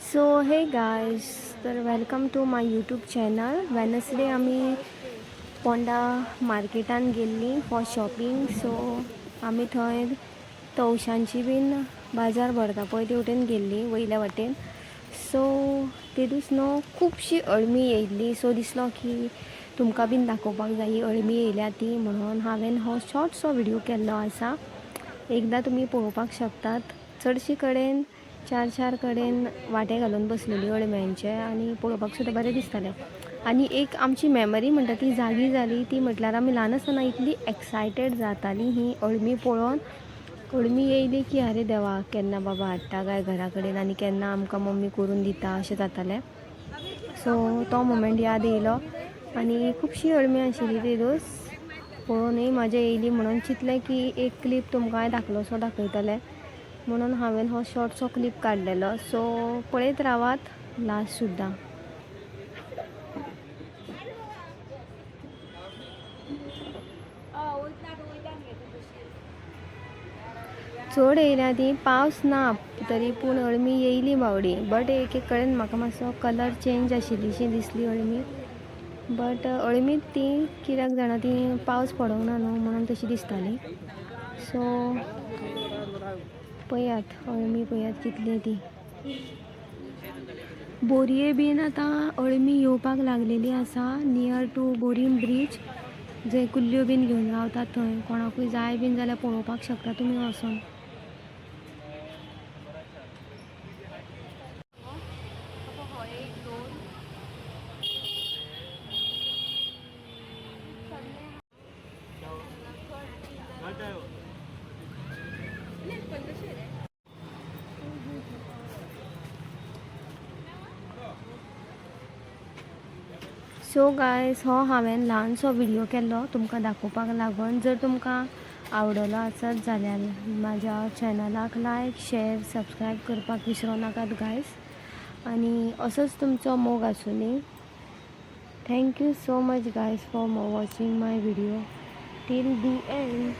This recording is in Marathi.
सो हे गायज, तर welcome to my YouTube channel. Wednesday आम्ही पोंडा मार्केटान गेल्ली फॉर शॉपिंग. सो आम्ही थंय तवशांची बीन बाजार भरता पळय ते वटेन गेल्ली, वयल्या वाटेन. सो तेदूस न्हू खुबशी अळमी येयल्ली. सो दिसलो की तुमकां बीन दाखोवपाक जाय ही अळमी येयल्या ती, म्हणून हांवें हो शॉर्टसो व्हिडिओ केल्लो आसा. एकदां तुमी पळोवपाक शकतात. चडशी कडेन चार कडेन वाटे घालून बसलेली अळम्यांचे, आनी पळोवपाक सुद्दां बरें दिसतालें. आनी एक आमची मेमरी म्हणटा ती जागी जाली. ती म्हटल्यार आमी ल्हान आसतना इतली एक्सायटेड जाताली ही अळमी पळोवन. अळमी येयली की आरे देवा, केन्ना बाबा हाडटा काय घरा कडेन आनी केन्ना आमकां मम्मी करून दिता अशें जातालें. सो तो मोमेंट याद येयलो. आनी खुबशी अळमी आशिल्ली तेदूस. पळोवनूय मजा येयली, म्हणून चिंतलें की एक क्लीप तुमकां धाकलोसो दाखयतलें, म्हणून हांवें हो शॉर्टसो क्लीप काडलेलो. सो पळयत रावात लास्ट सुद्दां. चड येयल्या ती, पावस ना तरी पूण अळमी येयली बावडी. बट एक कडेन म्हाका मातसो कलर चेंज आशिल्लीशी दिसली अळमी. बट अळमीच ती, कित्याक जाणा ती पावस पडोंक ना न्हू म्हणून तशी दिसताली. सो पळयात अळमी, पळयात कितली ती. बोरये बीन आतां अळमी येवपाक लागलेली आसा नियर टू बोरीम ब्रीज. जंय कुल्ल्यो बीन घेवन रावतात थंय. कोणाकूय जाय बीन जाल्यार पळोवपाक शकता तुमी वचून. सो गायज, हो हांवें ल्हानसो व्हिडिओ केल्लो तुमकां दाखोवपाक लागून. जर तुमकां आवडलो आसत जाल्यार म्हाज्या चॅनलाक लायक, शेअर, सबस्क्रायब करपाक विसरो नाकात गायज. आनी असोच तुमचो मोग आसूनी. Thank you so much guys for watching my video till the end.